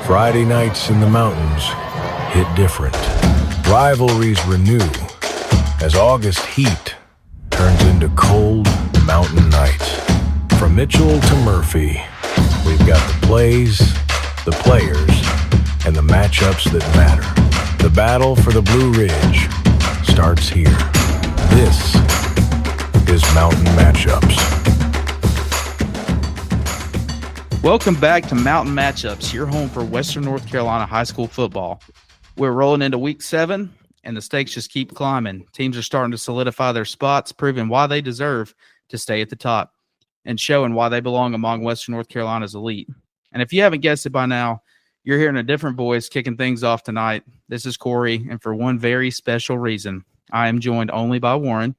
Friday nights in the mountains hit different. Rivalries renew as August heat turns into cold mountain nights. From Mitchell to Murphy, we've got the plays, the players, and the matchups that matter. The battle for the Blue Ridge starts here. This is Mountain Matchups. Welcome back to Mountain Matchups, your home for Western North Carolina high school football. We're rolling into week 7, and the stakes just keep climbing. Teams are starting to solidify their spots, proving why they deserve to stay at the top and showing why they belong among Western North Carolina's elite. And if you haven't guessed it by now, you're hearing a different voice kicking things off tonight. This is Corey, and for one very special reason, I am joined only by Warren.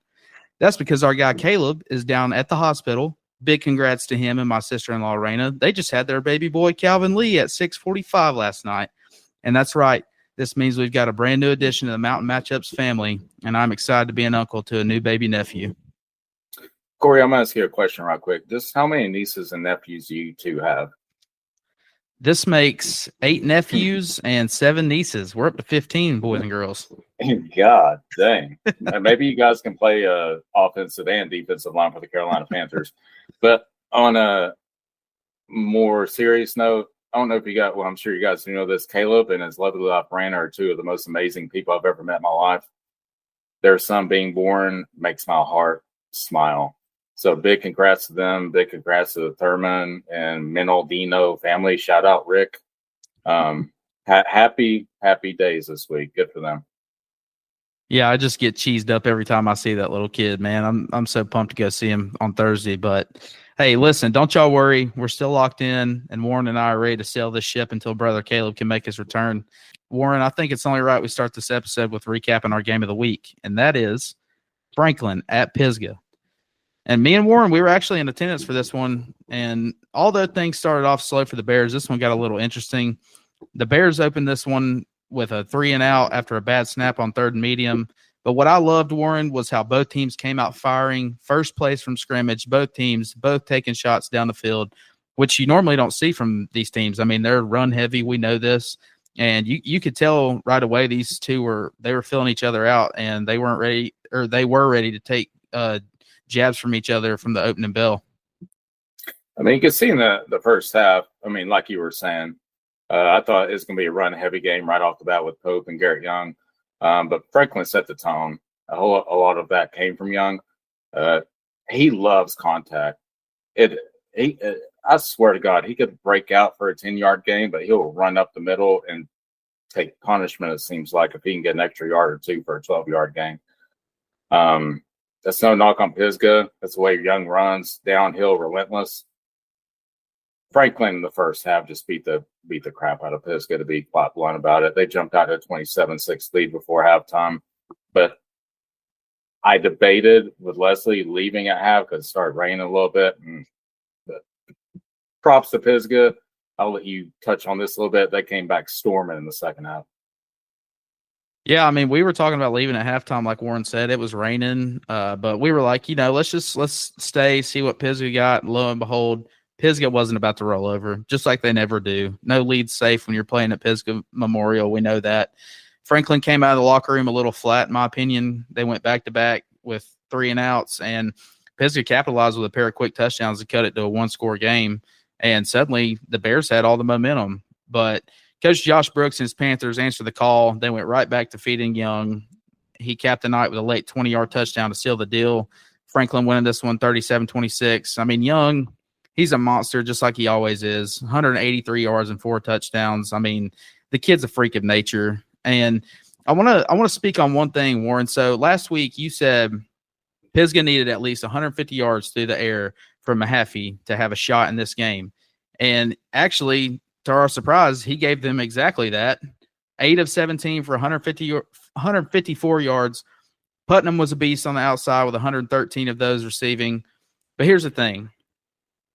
That's because our guy Caleb is down at the hospital. Big congrats to him and my sister-in-law, Raina. They just had their baby boy, Calvin Lee, at 6:45 last night. And that's right. This means we've got a brand new addition to the Mountain Matchups family, and I'm excited to be an uncle to a new baby nephew. Corey, I'm going to ask you a question right quick. Just how many nieces and nephews do you two have? This makes 8 nephews and 7 nieces. We're up to 15 boys and girls. God dang. Maybe you guys can play offensive and defensive line for the Carolina Panthers. But on a more serious note, I don't know if you got, well, I'm sure you guys do know this, Caleb and his lovely wife, Raina, are two of the most amazing people I've ever met in my life. Their son being born makes my heart smile. So big congrats to them. Big congrats to the Thurman and Minaldino family. Shout out, Rick. Happy days this week. Good for them. Yeah, I just get cheesed up every time I see that little kid, man. I'm so pumped to go see him on Thursday. But, hey, listen, don't y'all worry. We're still locked in, and Warren and I are ready to sail this ship until Brother Caleb can make his return. Warren, I think it's only right we start this episode with recapping our game of the week, and that is Franklin at Pisgah. And me and Warren, we were actually in attendance for this one, and although things started off slow for the Bears, this one got a little interesting. The Bears opened this one with a 3-and-out after a bad snap on 3rd and medium. But what I loved, Warren, was how both teams came out firing, first plays from scrimmage, both teams, both taking shots down the field, which you normally don't see from these teams. I mean, they're run heavy. We know this. And you could tell right away these two were filling each other out, and they weren't ready, or they were ready to take jabs from each other from the opening bell. I mean, you could see in the first half, I mean, like you were saying, I thought it was going to be a run-heavy game right off the bat with Pope and Garrett Young. But Franklin set the tone. A lot of that came from Young. He loves contact. I swear to God, he could break out for a 10-yard game, but he'll run up the middle and take punishment, it seems like, if he can get an extra yard or two for a 12-yard game. That's no knock on Pisgah. That's the way Young runs, downhill, relentless. Franklin in the first half just beat the crap out of Pisgah, to be quite blunt about it. They jumped out at a 27-6 lead before halftime. But I debated with Leslie leaving at half because it started raining a little bit. But props to Pisgah. I'll let you touch on this a little bit. They came back storming in the second half. Yeah, I mean, we were talking about leaving at halftime, like Warren said. It was raining, but we were like, let's stay, see what Pisgah got. And lo and behold, Pisgah wasn't about to roll over, just like they never do. No lead safe when you're playing at Pisgah Memorial. We know that. Franklin came out of the locker room a little flat, in my opinion. They went back-to-back with 3-and-outs, and Pisgah capitalized with a pair of quick touchdowns to cut it to a 1-score game. And suddenly the Bears had all the momentum. But Coach Josh Brooks and his Panthers answered the call. They went right back to feeding Young. He capped the night with a late 20-yard touchdown to seal the deal. Franklin winning this one 37-26. I mean, Young, he's a monster just like he always is. 183 yards and 4 touchdowns. I mean, the kid's a freak of nature. And I want to speak on one thing, Warren. So last week you said Pisgah needed at least 150 yards through the air from Mahaffey to have a shot in this game. And actually, to our surprise, he gave them exactly that. 8 of 17 for 154 yards. Putnam was a beast on the outside with 113 of those receiving. But here's the thing.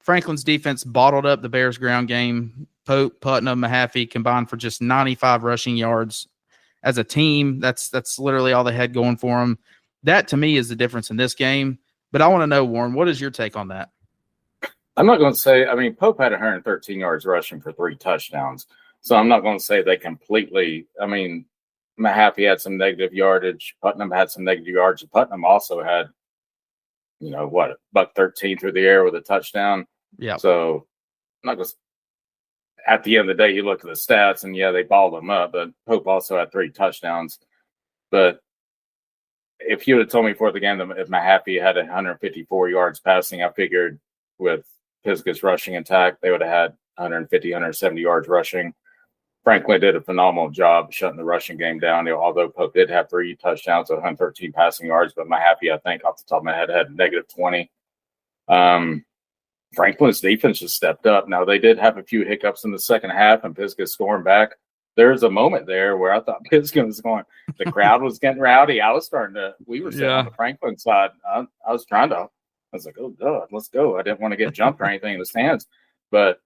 Franklin's defense bottled up the Bears' ground game. Pope, Putnam, Mahaffey combined for just 95 rushing yards. As a team, that's literally all they had going for them. That, to me, is the difference in this game. But I want to know, Warren, what is your take on that? I'm not going to say – I mean, Pope had 113 yards rushing for 3 touchdowns. So I'm not going to say they completely. I mean, Mahaffey had some negative yardage. Putnam had some negative yardage. Putnam also had, $113 through the air with a touchdown. Yeah. So I'm not going to. At the end of the day, you look at the stats, and yeah, they balled them up. But Pope also had 3 touchdowns. But if you would have told me before the game that if Mahaffey had 154 yards passing, I figured with Pisgah's rushing attack, they would have had 150, 170 yards rushing. Franklin did a phenomenal job shutting the rushing game down. Although Pope did have 3 touchdowns with 113 passing yards, but Mahaffey, I think, off the top of my head, had negative 20. Franklin's defense just stepped up. Now, they did have a few hiccups in the second half, and Pisgah scoring back. There's a moment there where I thought Pisgah was going. The crowd was getting rowdy. I was starting to. We were sitting on the Franklin side. I was trying to. I was like, oh God, let's go. I didn't want to get jumped or anything in the stands, but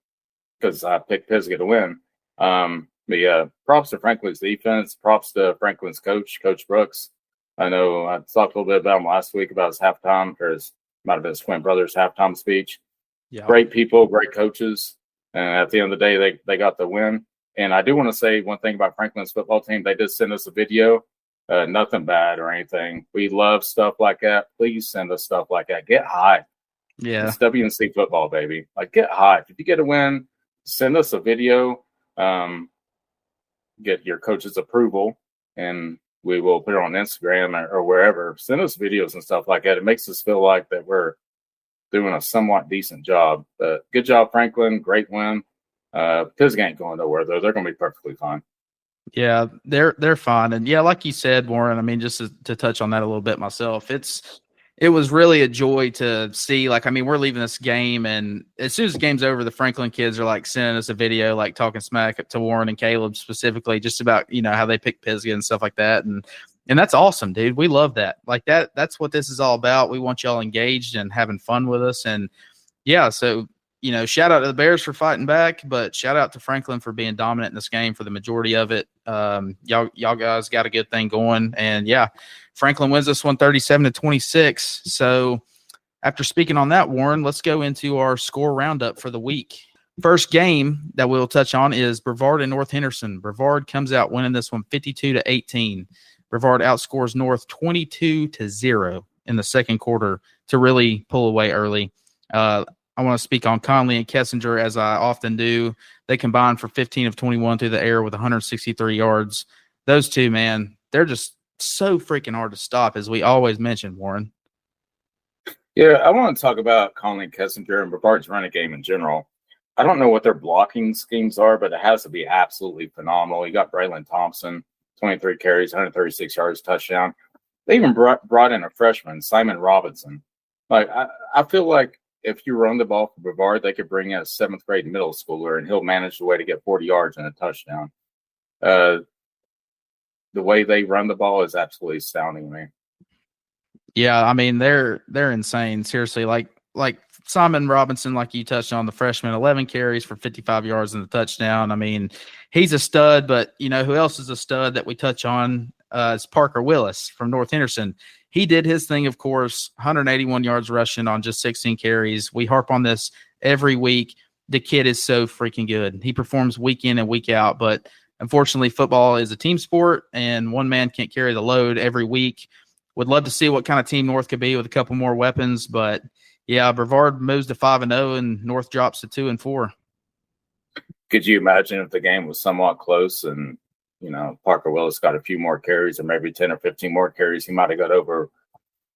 because I picked Pisgah to win. But yeah, props to Franklin's defense. Props to Franklin's coach, Coach Brooks. I know I talked a little bit about him last week about his halftime, or might have been his twin brother's halftime speech. Yeah. Great people, great coaches, and at the end of the day, they got the win. And I do want to say one thing about Franklin's football team. They did send us a video. Nothing bad or anything. We love stuff like that. Please send us stuff like that. Get hyped. Yeah. It's WNC football, baby. Like, get hyped. If you get a win, send us a video. Get your coach's approval, and we will put it on Instagram or wherever. Send us videos and stuff like that. It makes us feel like that we're doing a somewhat decent job. But good job, Franklin. Great win. Pisgah ain't going nowhere, though. They're going to be perfectly fine. Yeah, they're fine. And yeah, like you said, Warren, I mean, just to touch on that a little bit myself, it was really a joy to see. Like, I mean, we're leaving this game, and as soon as the game's over, the Franklin kids are like sending us a video, like talking smack to Warren and Caleb specifically, just about, how they pick Pisgah and stuff like that. And that's awesome, dude. We love that. Like that's what this is all about. We want y'all engaged and having fun with us. And yeah, so shout out to the Bears for fighting back, but shout out to Franklin for being dominant in this game for the majority of it. Y'all guys got a good thing going. And yeah, Franklin wins this one 37-26. So after speaking on that, Warren, let's go into our score roundup for the week. First game that we'll touch on is Brevard and North Henderson. Brevard comes out winning this one 52-18. Brevard outscores North 22-0 in the second quarter to really pull away early. I want to speak on Conley and Kessinger, as I often do. They combined for 15 of 21 through the air with 163 yards. Those two, man, they're just so freaking hard to stop, as we always mention, Warren. Yeah, I want to talk about Conley and Kessinger and Brevard's running game in general. I don't know what their blocking schemes are, but it has to be absolutely phenomenal. You got Braylon Thompson, 23 carries, 136 yards, touchdown. They even brought in a freshman, Simon Robinson. Like, I feel like if you run the ball for Brevard, they could bring in a 7th grade middle schooler, and he'll manage the way to get 40 yards and a touchdown. The way they run the ball is absolutely astounding to me. Yeah, I mean, they're insane. Seriously, like Simon Robinson, like you touched on, the freshman, 11 carries for 55 yards and a touchdown. I mean, he's a stud, but who else is a stud that we touch on is Parker Willis from North Henderson. He did his thing, of course, 181 yards rushing on just 16 carries. We harp on this every week. The kid is so freaking good. He performs week in and week out, but unfortunately, football is a team sport, and one man can't carry the load every week. Would love to see what kind of team North could be with a couple more weapons, but yeah, Brevard moves to 5-0, and North drops to 2-4. Could you imagine if the game was somewhat close and Parker Willis got a few more carries, or maybe 10 or 15 more carries? He might have got over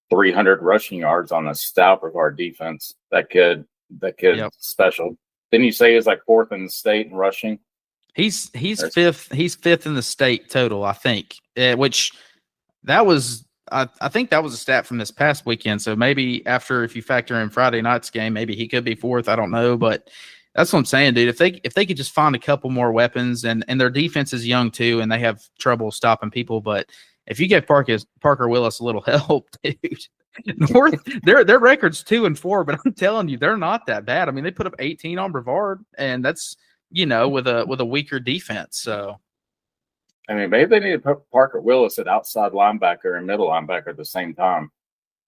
300 rushing yards on a stout Brevard defense. That kid, yep. Special. Didn't you say he's like 4th in the state in rushing? He's 5th. He's 5th in the state total, I think. Which that was, I think that was a stat from this past weekend. So maybe if you factor in Friday night's game, maybe he could be 4th. I don't know, but that's what I'm saying, dude. If they could just find a couple more weapons, and their defense is young too, and they have trouble stopping people. But if you give Parker Willis a little help, dude, North their record's 2-4, but I'm telling you, they're not that bad. I mean, they put up 18 on Brevard, and that's with a weaker defense. So, I mean, maybe they need to put Parker Willis at outside linebacker and middle linebacker at the same time.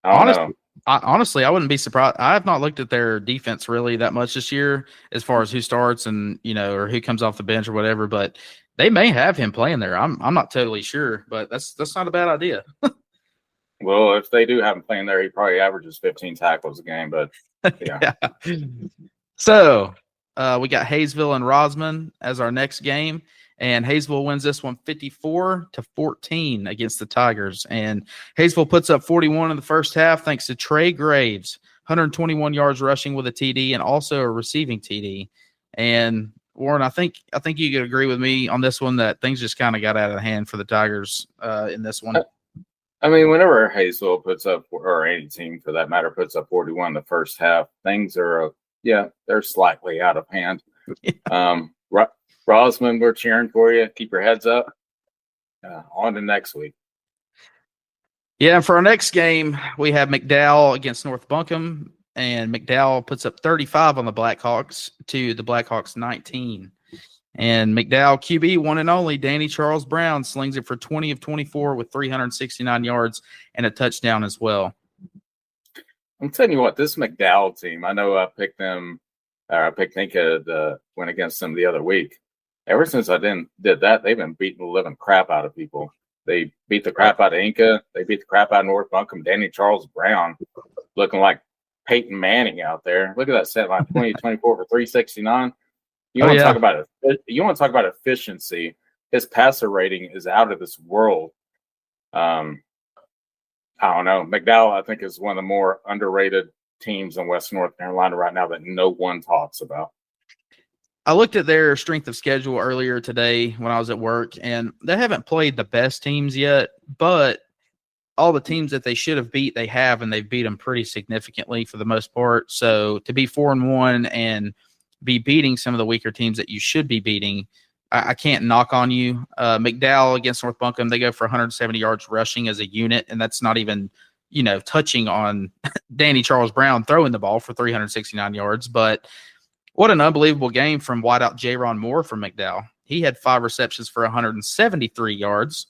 I don't know. Honestly, I wouldn't be surprised. I have not looked at their defense really that much this year as far as who starts and, or who comes off the bench or whatever, but they may have him playing there. I'm not totally sure, but that's not a bad idea. Well, if they do have him playing there, he probably averages 15 tackles a game, but yeah. Yeah. So we got Hayesville and Rosman as our next game, and Hayesville wins this one 54-14 against the Tigers. And Hayesville puts up 41 in the first half thanks to Trey Graves, 121 yards rushing with a TD and also a receiving TD. And Warren, I think you could agree with me on this one that things just kind of got out of hand for the Tigers in this one. I mean, whenever Hayesville puts up, or any team for that matter, puts up 41 in the first half, things are, they're slightly out of hand. Rosman, we're cheering for you. Keep your heads up. On to next week. Yeah, and for our next game, we have McDowell against North Buncombe, and McDowell puts up 35 on the Blackhawks to the Blackhawks 19. And McDowell QB, one and only, Danny Charles Brown, slings it for 20 of 24 with 369 yards and a touchdown as well. I'm telling you what, this McDowell team, I know I picked them, I picked Inca the win against them the other week. Ever since I did that, they've been beating the living crap out of people. They beat the crap out of Inca. They beat the crap out of North Buncombe. Danny Charles Brown looking like Peyton Manning out there. Look at that set line, 20-24 for 369. You want to talk about it? You want to talk about efficiency? His passer rating is out of this world. I don't know. McDowell, I think, is one of the more underrated teams in West North Carolina right now that no one talks about. I looked at their strength of schedule earlier today when I was at work, and they haven't played the best teams yet, but all the teams that they should have beat, they have, and they've beat them pretty significantly for the most part. So to be 4-1 and be beating some of the weaker teams that you should be beating, I can't knock on you. McDowell against North Buncombe, they go for 170 yards rushing as a unit, and that's not even, touching on Danny Charles Brown throwing the ball for 369 yards. But what an unbelievable game from wideout J-Ron Moore from McDowell. He had 5 receptions for 173 yards.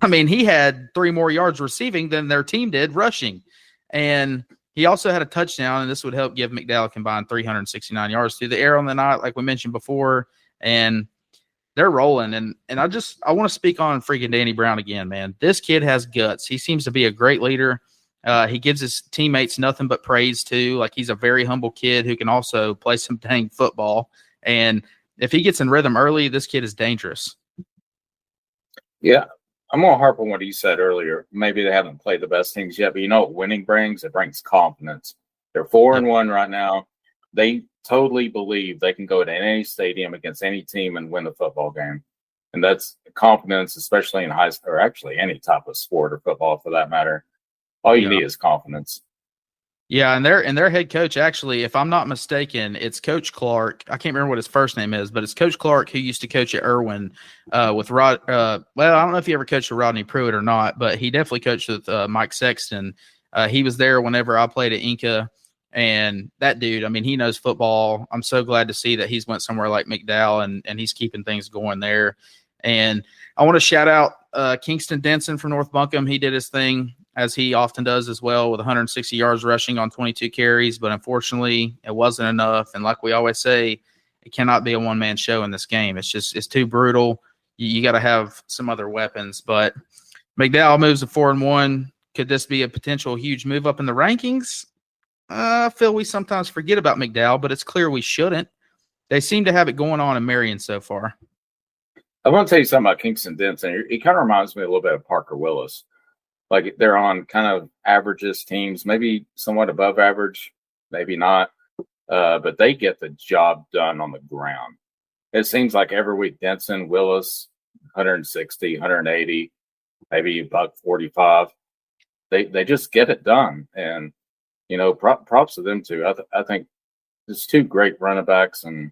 I mean, he had 3 more yards receiving than their team did rushing. And he also had a touchdown, and this would help give McDowell combined 369 yards through the air on the night, like we mentioned before. And they're rolling. And I want to speak on freaking Danny Brown again, man. This kid has guts. He seems to be a great leader. He gives his teammates nothing but praise, too. Like, he's a very humble kid who can also play some dang football. And if he gets in rhythm early, this kid is dangerous. Yeah. I'm going to harp on what you said earlier. Maybe they haven't played the best teams yet, but you know what winning brings? It brings confidence. They're 4-1 right now. They totally believe they can go to any stadium against any team and win the football game. And that's confidence, especially in high school, or actually any type of sport or football for that matter. All you need is confidence. Yeah, and their head coach, actually, if I'm not mistaken, it's Coach Clark. I can't remember what his first name is, but it's Coach Clark who used to coach at Irwin with Rod. Well, I don't know if he ever coached with Rodney Pruitt or not, but he definitely coached with Mike Sexton. He was there whenever I played at Inca, and that dude, I mean, he knows football. I'm so glad to see that he's went somewhere like McDowell, and he's keeping things going there. And I want to shout out Kingston Denson from North Buncombe. He did his thing, as he often does as well, with 160 yards rushing on 22 carries. But unfortunately, it wasn't enough. And like we always say, it cannot be a one-man show in this game. It's too brutal. You got to have some other weapons. But McDowell moves to 4-1. Could this be a potential huge move up in the rankings? I feel we sometimes forget about McDowell, but it's clear we shouldn't. They seem to have it going on in Marion so far. I want to tell you something about Kingston Denson. He kind of reminds me a little bit of Parker Willis. Like, they're on kind of averages teams, maybe somewhat above average, maybe not. But they get the job done on the ground. It seems like every week, Denson, Willis, 160, 180, maybe $145. They just get it done. And, props to them, too. I think it's 2 great running backs, and,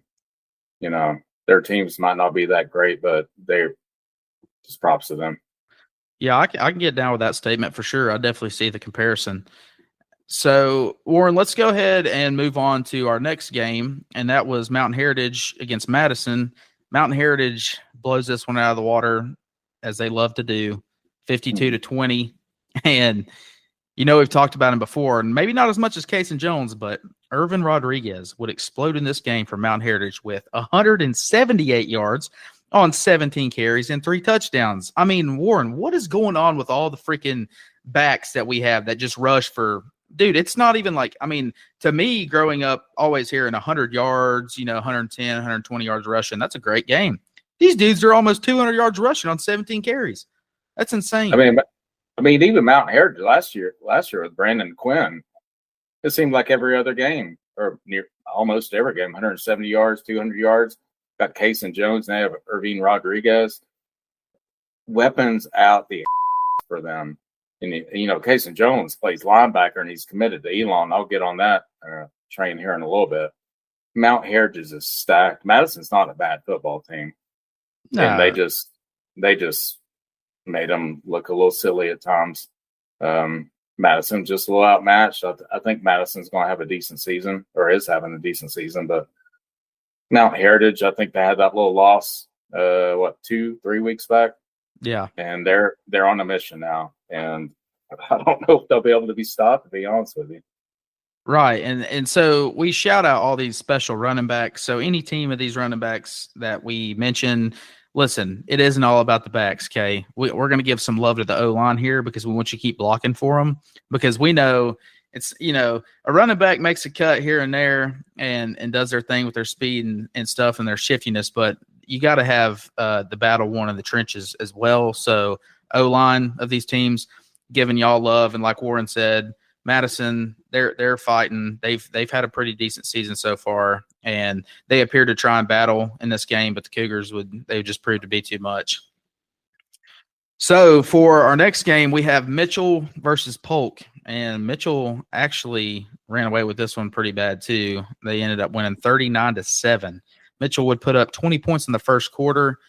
their teams might not be that great, but they're just props to them. Yeah, I can get down with that statement for sure. I definitely see the comparison. So, Warren, let's go ahead and move on to our next game, and that was Mountain Heritage against Madison. Mountain Heritage blows this one out of the water, as they love to do, 52-20. And We've talked about him before, and maybe not as much as Cason Jones, but Irvin Rodriguez would explode in this game for Mount Heritage with 178 yards on 17 carries and 3 touchdowns. I mean, Warren, what is going on with all the freaking backs that we have that just rush for – dude, it's not even like – I mean, to me, growing up, always hearing 100 yards, 110, 120 yards rushing, that's a great game. These dudes are almost 200 yards rushing on 17 carries. That's insane. I mean, even Mount Heritage last year with Brandon Quinn, it seemed like every other game or near almost every game, 170 yards, 200 yards. Got Cason Jones, and they have Irvin Rodriguez. Weapons out the for them. And, Cason Jones plays linebacker, and he's committed to Elon. I'll get on that train here in a little bit. Mount Heritage is stacked. Madison's not a bad football team. No. And they just made them look a little silly at times. Madison just a little outmatched. I think Madison's going to have a decent season, or is having a decent season. But Mount Heritage, I think they had that little loss, 2-3 weeks back. Yeah, and they're on a mission now, and I don't know if they'll be able to be stopped, to be honest with you. Right, and so we shout out all these special running backs. So any team of these running backs that we mention, listen, it isn't all about the backs, Kay. We're going to give some love to the O-line here because we want you to keep blocking for them, because we know it's, a running back makes a cut here and there and does their thing with their speed and stuff and their shiftiness, but you got to have the battle won in the trenches as well. So O-line of these teams giving y'all love, and like Warren said, Madison, they're fighting. They've had a pretty decent season so far, and they appear to try and battle in this game, but the Cougars would just prove to be too much. So for our next game, we have Mitchell versus Polk, and Mitchell actually ran away with this one pretty bad too. They ended up winning 39-7. Mitchell would put up 20 points in the first quarter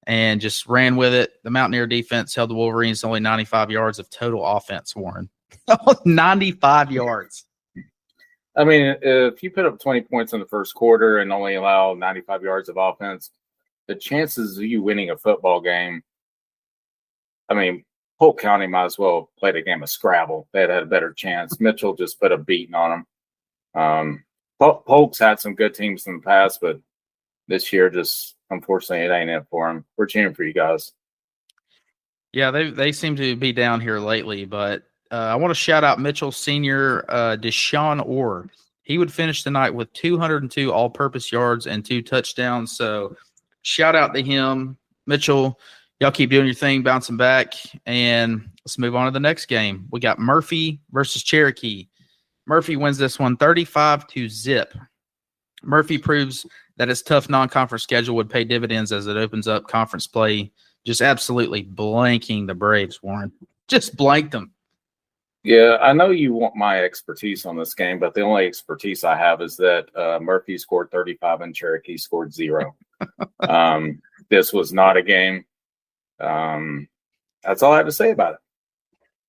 and just ran with it. The Mountaineer defense held the Wolverines to only 95 yards of total offense, Warren. 95 yards. I mean, if you put up 20 points in the first quarter and only allow 95 yards of offense, the chances of you winning a football game, I mean, Polk County might as well play a game of Scrabble. They had a better chance. Mitchell just put a beating on them. Polk's had some good teams in the past, but this year, just unfortunately, it ain't it for them. We're cheering for you guys. Yeah, they seem to be down here lately, but I want to shout out Mitchell senior Deshaun Orr. He would finish the night with 202 all-purpose yards and 2 touchdowns. So shout out to him. Mitchell, y'all keep doing your thing, bouncing back, and let's move on to the next game. We got Murphy versus Cherokee. Murphy wins this one 35-0. Murphy proves that his tough non-conference schedule would pay dividends as it opens up conference play, just absolutely blanking the Braves, Warren. Just blanked them. Yeah, I know you want my expertise on this game, but the only expertise I have is that Murphy scored 35 and Cherokee scored 0. This was not a game. That's all I have to say about it.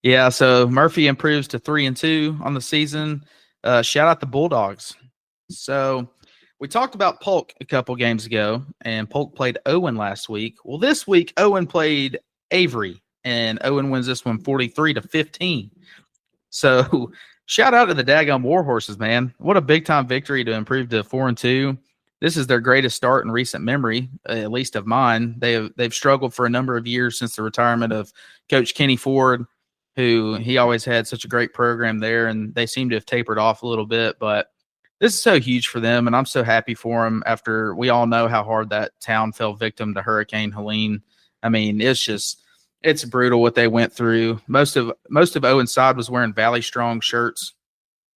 Yeah, so Murphy improves to 3-2 on the season. Shout out the Bulldogs. So we talked about Polk a couple games ago, and Polk played Owen last week. Well, this week, Owen played Avery, and Owen wins this one 43-15. So shout out to the daggone Warhorses, man. What a big-time victory to improve to 4-2. This is their greatest start in recent memory, at least of mine. They've struggled for a number of years since the retirement of Coach Kenny Ford, who he always had such a great program there, and they seem to have tapered off a little bit. But this is so huge for them, and I'm so happy for them after we all know how hard that town fell victim to Hurricane Helene. I mean, it's brutal what they went through. Most of Owen's side was wearing Valley Strong shirts,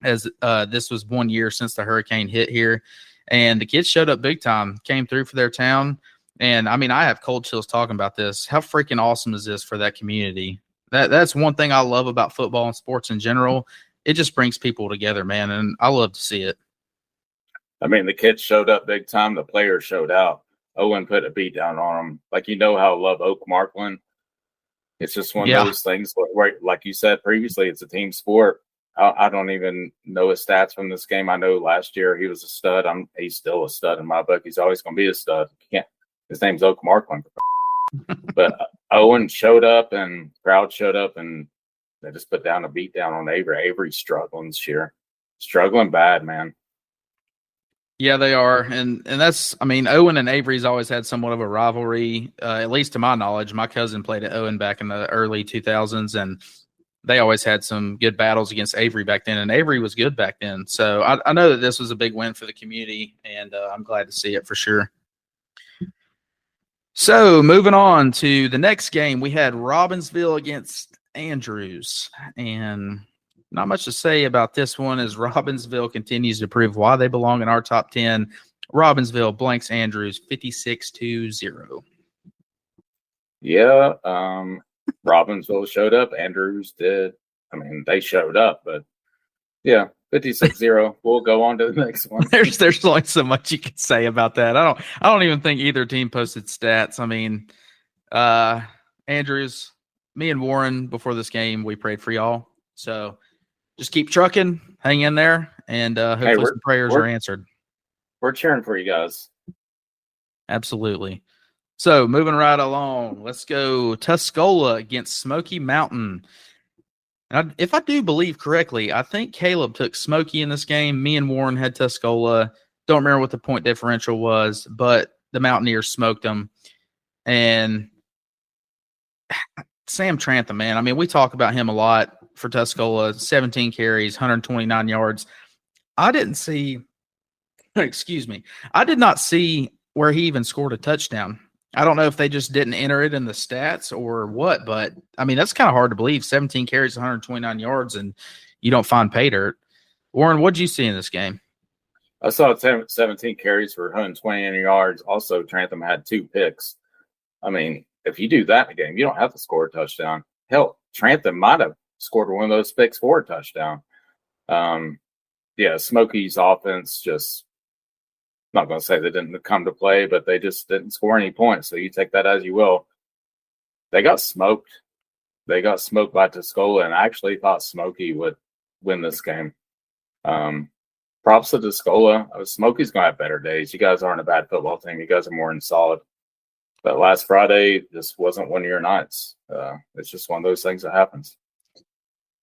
as this was 1 year since the hurricane hit here. And the kids showed up big time, came through for their town. And, I mean, I have cold chills talking about this. How freaking awesome is this for that community? That's one thing I love about football and sports in general. It just brings people together, man, and I love to see it. I mean, the kids showed up big time. The players showed out. Owen put a beat down on them. Like, how I love Oak Markland. It's just one of those things where, like you said previously, it's a team sport. I don't even know his stats from this game. I know last year he was a stud. He's still a stud in my book. He's always going to be a stud. His name's Oak Markland. But Owen showed up and crowd showed up, and They just put down a beat down on Avery. Avery's struggling this year. Struggling bad, man. Yeah, they are. And that's, I mean, Owen and Avery's always had somewhat of a rivalry, at least to my knowledge. My cousin played at Owen back in the early 2000s, and they always had some good battles against Avery back then, and Avery was good back then. So I know that this was a big win for the community, and I'm glad to see it for sure. So moving on to the next game, we had Robbinsville against Andrews, and not much to say about this one as Robbinsville continues to prove why they belong in our top 10. Robbinsville blanks Andrews 56-0. Yeah, Robbinsville showed up. Andrews did. I mean, they showed up, but yeah, 56-0. We'll go on to the next one. There's only so much you can say about that. I don't even think either team posted stats. I mean, Andrews, me and Warren before this game, we prayed for y'all. So just keep trucking, hang in there, and hopefully some prayers are answered. We're cheering for you guys. Absolutely. So moving right along, let's go Tuscola against Smoky Mountain. If I do believe correctly, I think Caleb took Smoky in this game. Me and Warren had Tuscola. Don't remember what the point differential was, but the Mountaineers smoked them. And Sam Trantham, man, I mean, we talk about him a lot for Tuscola. 17 carries, 129 yards. I did not see where he even scored a touchdown. I don't know if they just didn't enter it in the stats or what, but I mean, that's kind of hard to believe. 17 carries, 129 yards, and you don't find pay dirt. Warren, what did you see in this game? I saw 17 carries for 120 yards. Also, Trantham had 2 picks. I mean, if you do that in a game, you don't have to score a touchdown. Hell, Trantham might have scored one of those picks for a touchdown. Yeah, Smoky's offense just, not going to say they didn't come to play, but they just didn't score any points. So you take that as you will. They got smoked. They got smoked by Tuscola, and I actually thought Smoky would win this game. Props to Tuscola. Smoky's going to have better days. You guys aren't a bad football team. You guys are more than solid. But last Friday just wasn't one of your nights. It's just one of those things that happens.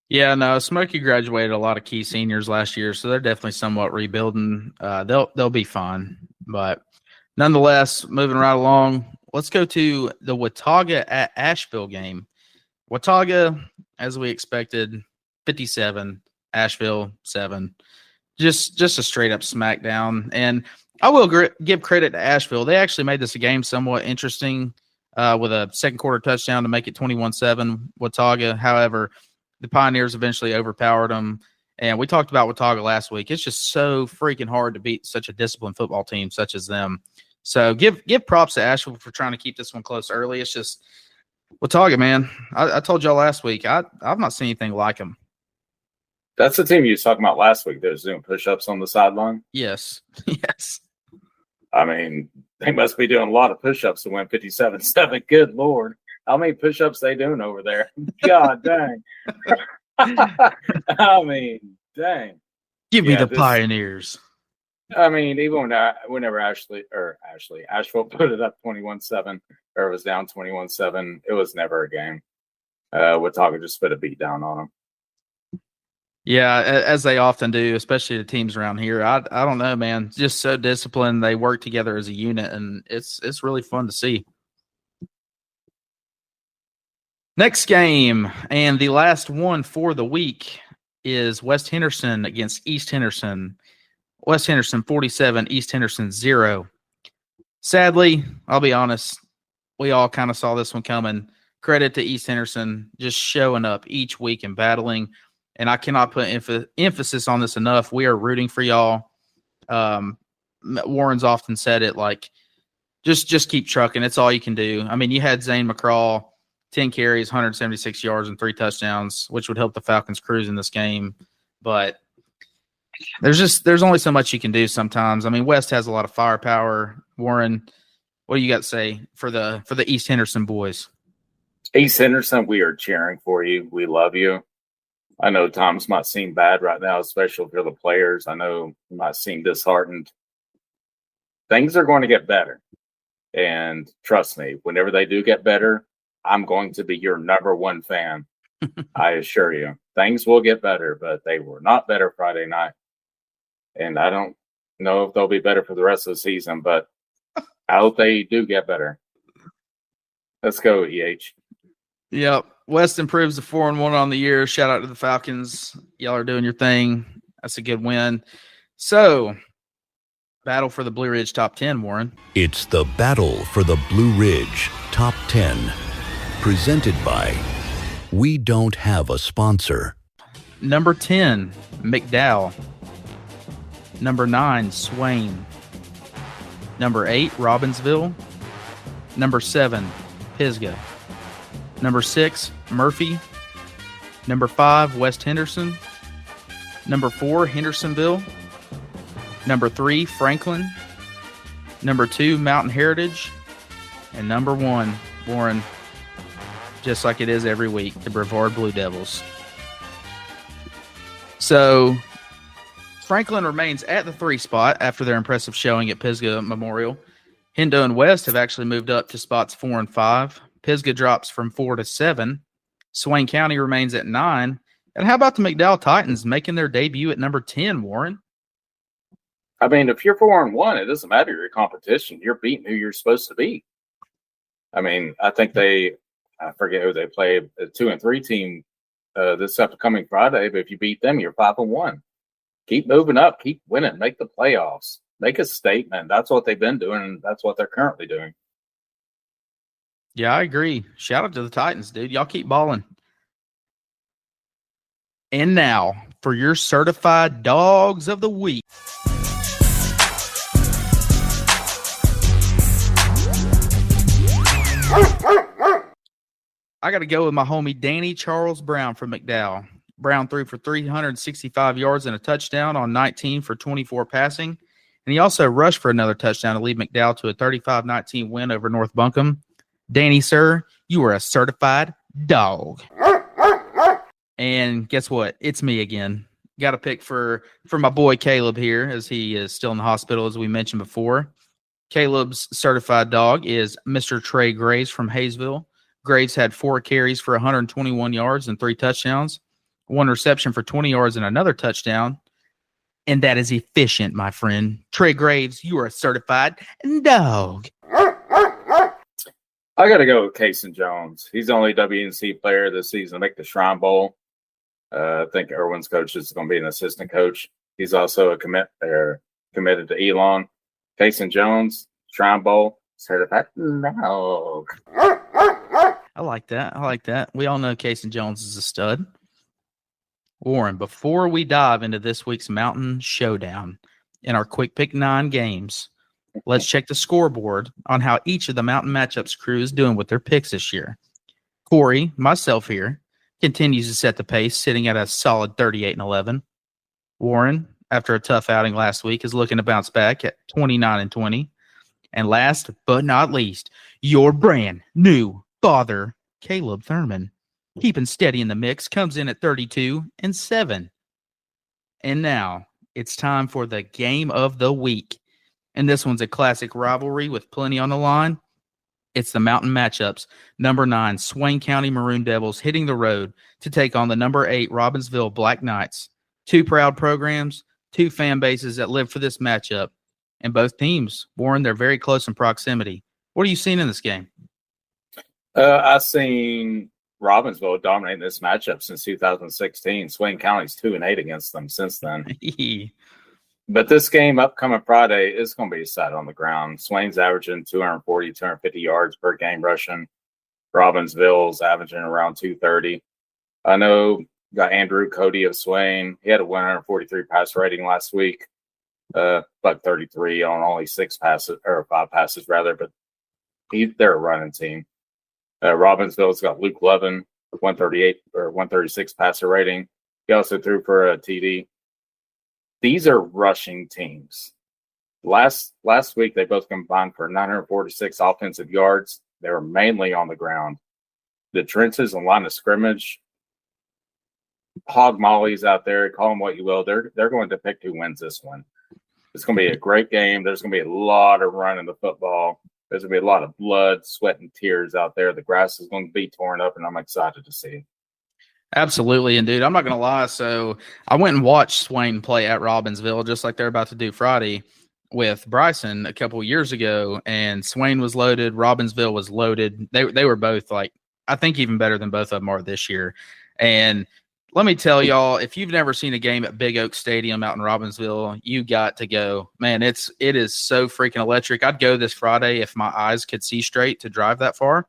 Yeah, no, Smokey graduated a lot of key seniors last year, so they're definitely somewhat rebuilding. They'll be fine. But nonetheless, moving right along, let's go to the Watauga at Asheville game. Watauga, as we expected, 57, Asheville 7. Just a straight up smackdown. And I will give credit to Asheville. They actually made this a game somewhat interesting with a second quarter touchdown to make it 21-7 Watauga. However, the Pioneers eventually overpowered them. And we talked about Watauga last week. It's just so freaking hard to beat such a disciplined football team such as them. So give props to Asheville for trying to keep this one close early. It's just Watauga, man. I told y'all last week, I've not seen anything like them. That's the team you was talking about last week. They're doing push-ups on the sideline. Yes. Yes. I mean, they must be doing a lot of push-ups to win 57-7. Good Lord. How many push-ups they doing over there? God dang. I mean, dang. Give me the Pioneers. I mean, even whenever Asheville put it up 21-7, or it was down 21-7, it was never a game. Watauga just put a beat down on them. Yeah, as they often do, especially the teams around here. I don't know, man. Just so disciplined. They work together as a unit, and it's really fun to see. Next game, and the last one for the week, is West Henderson against East Henderson. West Henderson 47, East Henderson 0. Sadly, I'll be honest, we all kind of saw this one coming. Credit to East Henderson just showing up each week and battling. And I cannot put emphasis on this enough. We are rooting for y'all. Warren's often said it, like, just keep trucking. It's all you can do. I mean, you had Zane McCraw, 10 carries, 176 yards, and 3 touchdowns, which would help the Falcons cruise in this game. But there's only so much you can do sometimes. I mean, West has a lot of firepower. Warren, what do you got to say for the East Henderson boys? East Henderson, we are cheering for you. We love you. I know times might seem bad right now, especially for the players. I know you might seem disheartened. Things are going to get better. And trust me, whenever they do get better, I'm going to be your number one fan. I assure you, things will get better, but they were not better Friday night. And I don't know if they'll be better for the rest of the season, but I hope they do get better. Let's go, EH. Yep. West improves to 4-1 on the year. Shout out to the Falcons. Y'all are doing your thing. That's a good win. So, battle for the Blue Ridge top 10, Warren. It's the battle for the Blue Ridge top 10. Presented by We Don't Have a Sponsor. Number 10, McDowell. Number 9, Swain. Number 8, Robbinsville. Number 7, Pisgah. Number 6, Murphy. Number 5, West Henderson. Number 4, Hendersonville. Number 3, Franklin. Number 2, Mountain Heritage. And number 1, Warren, just like it is every week, the Brevard Blue Devils. So, Franklin remains at the 3 spot after their impressive showing at Pisgah Memorial. Hendo and West have actually moved up to spots 4 and 5. Pisgah drops from 4 to 7. Swain County remains at 9. And how about the McDowell Titans making their debut at number 10, Warren? I mean, if you're 4-1, it doesn't matter your competition. You're beating who you're supposed to beat. I mean, I think I forget who they play, a 2 and 3 team this upcoming Friday, but if you beat them, you're 5-1. Keep moving up, keep winning, make the playoffs, make a statement. That's what they've been doing, and that's what they're currently doing. Yeah, I agree. Shout out to the Titans, dude. Y'all keep balling. And now for your certified dogs of the week. I got to go with my homie Danny Charles Brown from McDowell. Brown threw for 365 yards and a touchdown on 19 for 24 passing. And he also rushed for another touchdown to lead McDowell to a 35-19 win over North Buncombe. Danny, sir, you are a certified dog. And guess what? It's me again. Got a pick for my boy Caleb here, as he is still in the hospital, as we mentioned before. Caleb's certified dog is Mr. Trey Graves from Hayesville. Graves had 4 carries for 121 yards and 3 touchdowns, 1 reception for 20 yards and another touchdown. And that is efficient, my friend. Trey Graves, you are a certified dog. I got to go with Cason Jones. He's the only WNC player this season to make the Shrine Bowl. I think Irwin's coach is going to be an assistant coach. He's also committed to Elon. Cason Jones, Shrine Bowl, certified dog. I like that. We all know Cason Jones is a stud. Warren, before we dive into this week's Mountain Showdown in our Quick Pick 9 games, let's check the scoreboard on how each of the Mountain Matchups crew is doing with their picks this year. Corey, myself here, continues to set the pace, sitting at a solid 38-11. Warren, after a tough outing last week, is looking to bounce back at 29-20. And last but not least, your brand new father, Caleb Thurman, keeping steady in the mix, comes in at 32-7. And now it's time for the game of the week. And this one's a classic rivalry with plenty on the line. It's the Mountain Matchups. Number 9, Swain County Maroon Devils hitting the road to take on the number 8 Robbinsville Black Knights. 2 proud programs, 2 fan bases that live for this matchup. And both teams, Warren, they're very close in proximity. What are you seeing in this game? I've seen Robbinsville dominating this matchup since 2016. Swain County's 2-8 against them since then. But this game upcoming Friday is going to be set on the ground. Swain's averaging 240, 250 yards per game rushing. Robbinsville's averaging around 230. I know got Andrew Cody of Swain. He had a 143 pass rating last week. Buck 33 on only 5 passes rather, but they're a running team. Robbinsville's got Luke Levin, 138 or 136 passer rating. He also threw for a TD. These are rushing teams. Last week, they both combined for 946 offensive yards. They were mainly on the ground. The trenches and line of scrimmage, hog mollies out there, call them what you will. They're going to pick who wins this one. It's going to be a great game. There's going to be a lot of running the football. There's going to be a lot of blood, sweat, and tears out there. The grass is going to be torn up, and I'm excited to see. Absolutely. And dude, I'm not going to lie. So I went and watched Swain play at Robbinsville, just like they're about to do Friday with Bryson a couple of years ago. And Swain was loaded. Robbinsville was loaded. They were both like, I think even better than both of them are this year. And let me tell y'all, if you've never seen a game at Big Oak Stadium out in Robbinsville, you got to go. Man, it is so freaking electric. I'd go this Friday if my eyes could see straight to drive that far,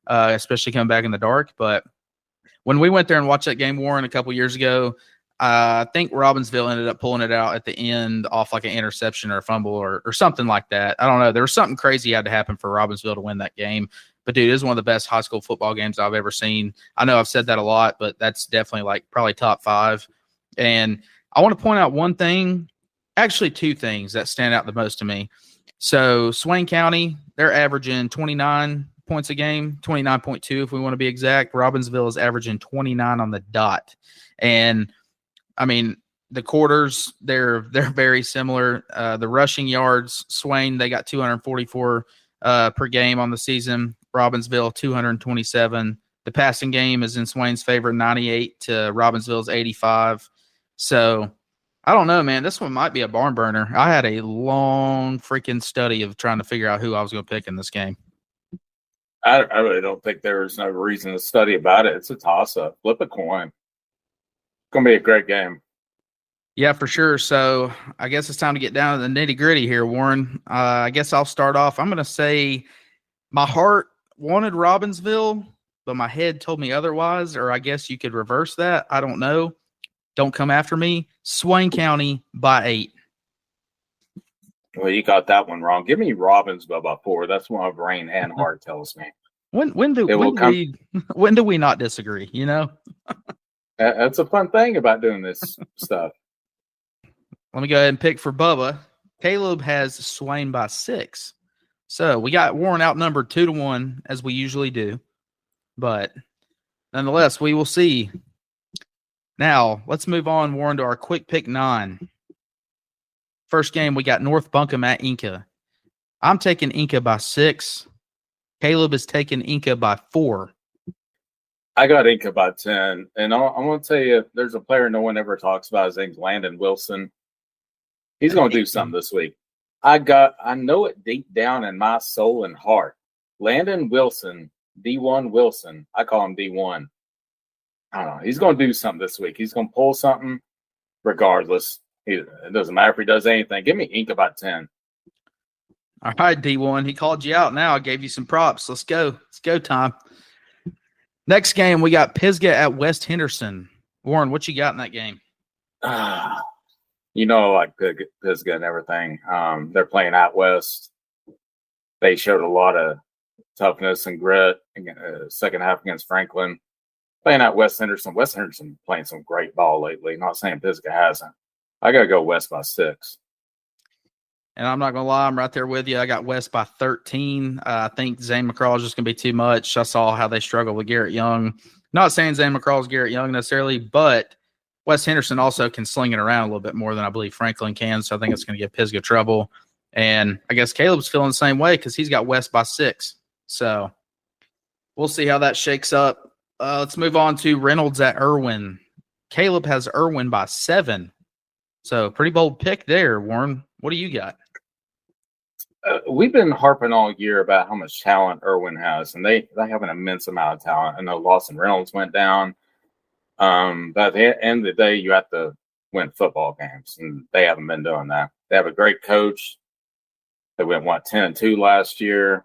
especially coming back in the dark. But when we went there and watched that game, Warren, a couple years ago, I think Robbinsville ended up pulling it out at the end off like an interception or a fumble or something like that. I don't know. There was something crazy had to happen for Robbinsville to win that game. But, dude, it is one of the best high school football games I've ever seen. I know I've said that a lot, but that's definitely like probably top 5. And I want to point out one thing, actually 2 things that stand out the most to me. So Swain County, they're averaging 29 points a game, 29.2 if we want to be exact. Robbinsville is averaging 29 on the dot. And, I mean, the quarters, they're very similar. The rushing yards, Swain, they got 244 per game on the season. Robbinsville 227. The passing game is in Swain's favor, 98 to Robbinsville's 85. So I don't know, man. This one might be a barn burner. I had a long freaking study of trying to figure out who I was going to pick in this game. I really don't think there's no reason to study about it. It's a toss-up. Flip a coin. It's going to be a great game. Yeah, for sure. So I guess it's time to get down to the nitty-gritty here, Warren. I guess I'll start off. I'm going to say my heart wanted Robbinsville, but my head told me otherwise, or I guess you could reverse that. I don't know. Don't come after me. Swain County by 8. Well, you got that one wrong. Give me Robbinsville by 4. That's what my brain and heart tells me. When do we not disagree, you know? That's a fun thing about doing this stuff. Let me go ahead and pick for Bubba. Caleb has Swain by 6. So we got Warren outnumbered 2-1, as we usually do. But nonetheless, we will see. Now, let's move on, Warren, to our quick pick 9. First game, we got North Buncombe at Inca. I'm taking Inca by 6. Caleb is taking Inca by 4. I got Inca by 10. And I'm going to tell you, there's a player no one ever talks about. His name's Landon Wilson. He's going to do something this week. I know it deep down in my soul and heart. Landon Wilson, D1 Wilson. I call him D1. I don't know. He's going to do something this week. He's going to pull something regardless. It doesn't matter if he does anything. Give me Inca by 10. All right, D1. He called you out now. I gave you some props. Let's go. It's go time. Next game, we got Pisgah at West Henderson. Warren, what you got in that game? You know, like Pisgah and everything. They're playing out west. They showed a lot of toughness and grit second half against Franklin. Playing out West Henderson. West Henderson playing some great ball lately. Not saying Pisgah hasn't. I got to go West by 6. And I'm not going to lie, I'm right there with you. I got West by 13. I think Zane McCraw is just going to be too much. I saw how they struggle with Garrett Young. Not saying Zane McCraw is Garrett Young necessarily, but West Henderson also can sling it around a little bit more than I believe Franklin can. So I think it's going to give Pisgah trouble. And I guess Caleb's feeling the same way because he's got West by 6. So we'll see how that shakes up. Let's move on to Reynolds at Irwin. Caleb has Irwin by 7. So pretty bold pick there, Warren. What do you got? We've been harping all year about how much talent Irwin has, and they have an immense amount of talent. I know Lawson Reynolds went down. But at the end of the day, you have to win football games, and they haven't been doing that. They have a great coach. They went, 10-2 last year.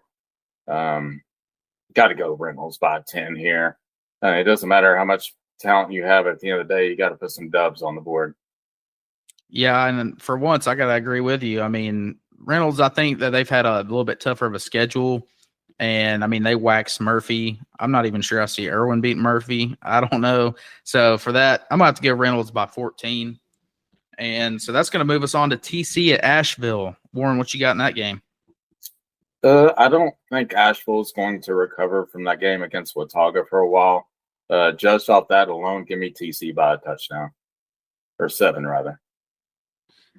Got to go Reynolds by 10 here. It doesn't matter how much talent you have. At the end of the day, you got to put some dubs on the board. Yeah, and for once, I got to agree with you. I mean, Reynolds, I think that they've had a little bit tougher of a schedule. And, I mean, they waxed Murphy. I'm not even sure I see Irwin beat Murphy. I don't know. So, for that, I'm going to have to give Reynolds by 14. And so that's going to move us on to TC at Asheville. Warren, what you got in that game? I don't think Asheville is going to recover from that game against Watauga for a while. Just off that alone, give me TC by a touchdown. Or 7, rather.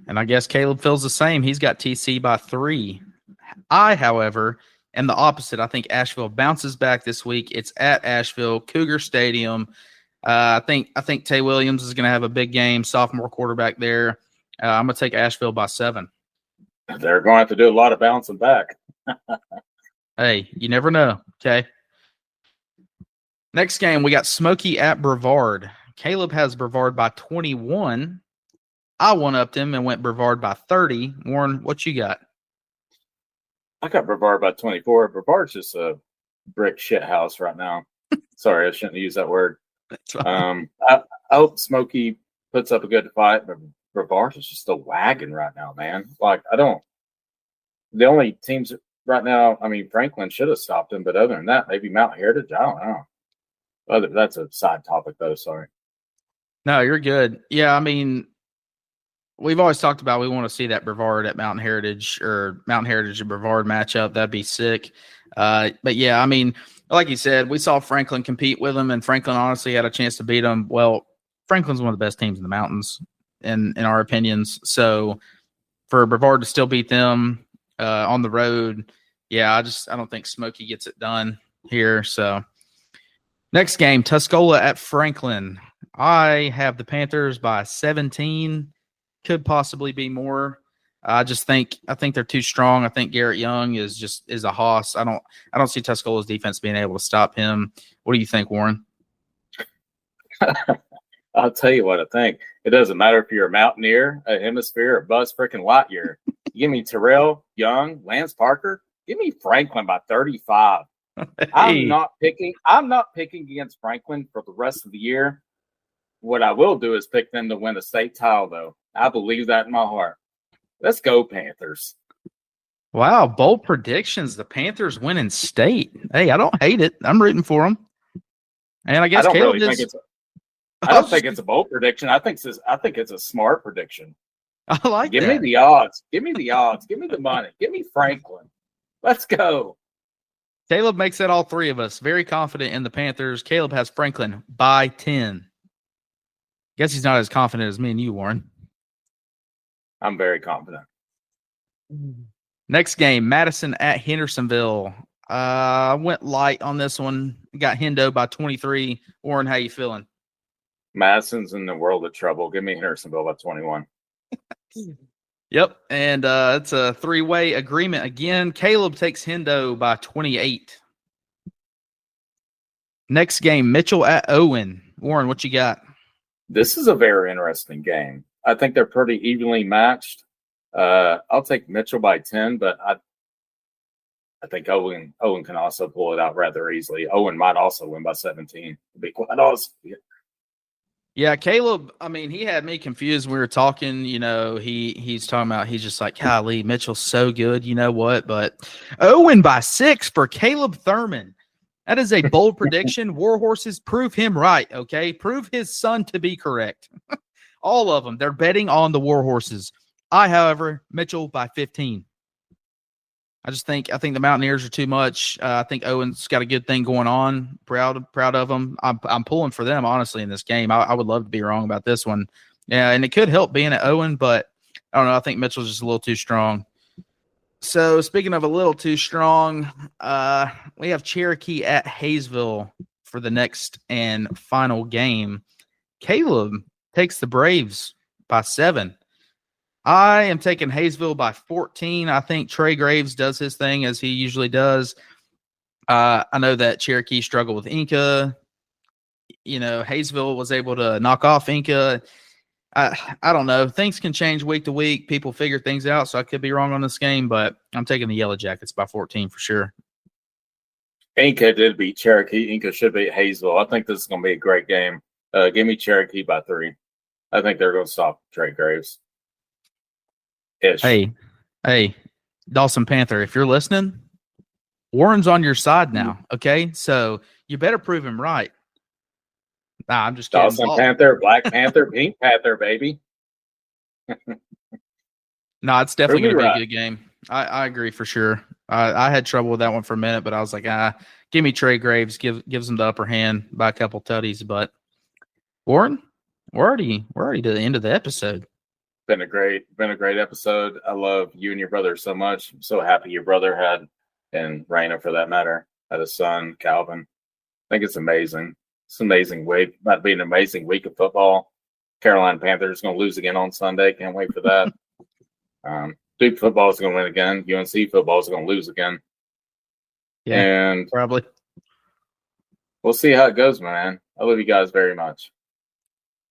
And I guess Caleb feels the same. He's got TC by 3. I, however, am the opposite. I think Asheville bounces back this week. It's at Asheville, Cougar Stadium. I think Tay Williams is going to have a big game, sophomore quarterback there. I'm going to take Asheville by 7. They're going to have to do a lot of bouncing back. Hey, you never know. Okay. Next game, we got Smoky at Brevard. Caleb has Brevard by 21. I one-upped him and went Brevard by 30. Warren, what you got? I got Brevard by 24. Brevard's just a brick shit house right now. Sorry, I shouldn't use that word. I hope Smokey puts up a good fight, but Brevard is just a wagon right now, man. Like, the only teams right now, I mean, Franklin should have stopped him, but other than that, maybe Mount Heritage, I don't know. That's a side topic, though. Sorry. No, you're good. Yeah, I mean, we've always talked about we want to see that Brevard at Mountain Heritage or Mountain Heritage and Brevard matchup. That'd be sick. But yeah, I mean, like you said, we saw Franklin compete with them, and Franklin honestly had a chance to beat them. Well, Franklin's one of the best teams in the mountains, in our opinions. So for Brevard to still beat them on the road, yeah, I don't think Smokey gets it done here. So next game, Tuscola at Franklin. I have the Panthers by 17. Could possibly be more. I think they're too strong. I think Garrett Young is a hoss. I don't see Tuscola's defense being able to stop him. What do you think, Warren? I'll tell you what I think. It doesn't matter if you're a Mountaineer, a Hemisphere, or Buzz freaking Lightyear. Give me Terrell, Young, Lance Parker. Give me Franklin by 35. Hey. I'm not picking against Franklin for the rest of the year. What I will do is pick them to win the state title, though. I believe that in my heart. Let's go, Panthers. Wow, bold predictions. The Panthers win in state. Hey, I don't hate it. I'm rooting for them. And I guess Caleb I don't think it's a bold prediction. I think it's a smart prediction. I like Give that. me the odds. Give me the odds. Give me the money. Give me Franklin. Let's go. Caleb makes that all three of us very confident in the Panthers. Caleb has Franklin by 10. Guess he's not as confident as me and you, Warren. I'm very confident. Next game, Madison at Hendersonville. I went light on this one. Got Hendo by 23. Warren, how you feeling? Madison's in the world of trouble. Give me Hendersonville by 21. Yep, and it's a 3-way agreement again. Caleb takes Hendo by 28. Next game, Mitchell at Owen. Warren, what you got? This is a very interesting game. I think they're pretty evenly matched. I'll take Mitchell by 10, but I think Owen can also pull it out rather easily. Owen might also win by 17. To be quite honest. Yeah, Caleb, I mean, he had me confused. We were talking, he's talking about, he's just like, golly, Mitchell's so good, you know what? But Owen by 6 for Caleb Thurman. That is a bold prediction. Warhorses, prove him right, okay? Prove his son to be correct. All of them. They're betting on the Warhorses. However, Mitchell by 15. I think the Mountaineers are too much. I think Owen's got a good thing going on. Proud of them. I'm pulling for them, honestly, in this game. I would love to be wrong about this one. Yeah, and it could help being at Owen, but I don't know. I think Mitchell's just a little too strong. So, speaking of a little too strong, we have Cherokee at Hayesville for the next and final game. Caleb takes the Braves by 7. I am taking Hayesville by 14. I think Trey Graves does his thing as he usually does. I know that Cherokee struggled with Inca. Hayesville was able to knock off Inca. I don't know. Things can change week to week. People figure things out, so I could be wrong on this game, but I'm taking the Yellow Jackets by 14 for sure. Inca did beat Cherokee. Inca should beat Hayesville. I think this is going to be a great game. Give me Cherokee by 3. I think they're going to stop Trey Graves. Ish. Hey, Dawson Panther, if you're listening, Warren's on your side now, okay? So you better prove him right. Nah, I'm just kidding. Dawson Panther, Black Panther, Pink Panther, baby. No, it's definitely going to be a good game. I agree for sure. I had trouble with that one for a minute, but I was like, give me Trey Graves, gives him the upper hand by a couple tutties. But Warren, we're already to the end of the episode. Been a great episode. I love you and your brother so much. I'm so happy your brother had, and Raina for that matter, had a son, Calvin. I think it's amazing. It's an amazing week. About to be an amazing week of football. Carolina Panthers going to lose again on Sunday. Can't wait for that. Duke football is going to win again. UNC football is going to lose again. Yeah, and probably. We'll see how it goes, man. I love you guys very much.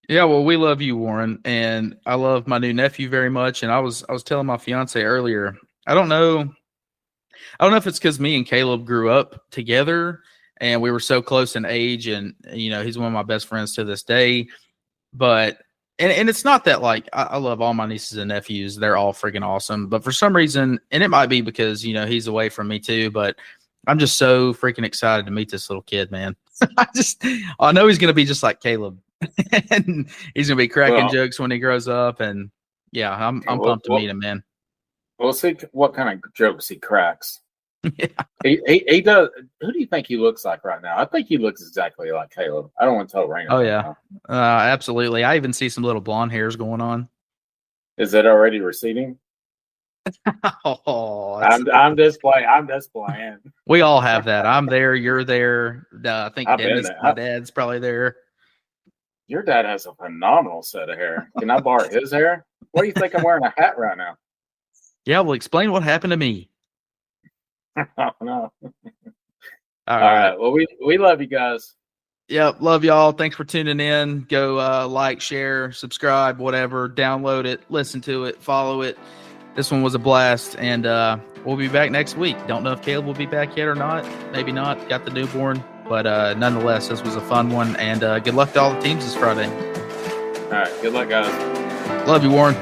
Yeah, well, we love you, Warren, and I love my new nephew very much. And I was telling my fiance earlier, I don't know if it's because me and Caleb grew up together and we were so close in age, and he's one of my best friends to this day. But and it's not that like I love all my nieces and nephews; they're all freaking awesome. But for some reason, and it might be because he's away from me too, but I'm just so freaking excited to meet this little kid, man. I know he's gonna be just like Caleb. And he's gonna be cracking jokes when he grows up, and yeah, I'm pumped to meet him, man. We'll see what kind of jokes he cracks. Yeah. He does. Who do you think he looks like right now? I think he looks exactly like Caleb. I don't want to tell Raina. Oh yeah, absolutely. I even see some little blonde hairs going on. Is it already receding? I'm just playing. I'm just playing. We all have that. I'm there. You're there. I think Dennis, my dad's probably there. Your dad has a phenomenal set of hair. Can I borrow his hair? What do you think I'm wearing a hat right now? Yeah, well, explain what happened to me. Oh, no. All right. Well, we love you guys. Yep, love y'all. Thanks for tuning in. Go like, share, subscribe, whatever. Download it, listen to it, follow it. This one was a blast, and we'll be back next week. Don't know if Caleb will be back yet or not. Maybe not. Got the newborn. But nonetheless, this was a fun one, and good luck to all the teams this Friday. All right. Good luck, guys. Love you, Warren.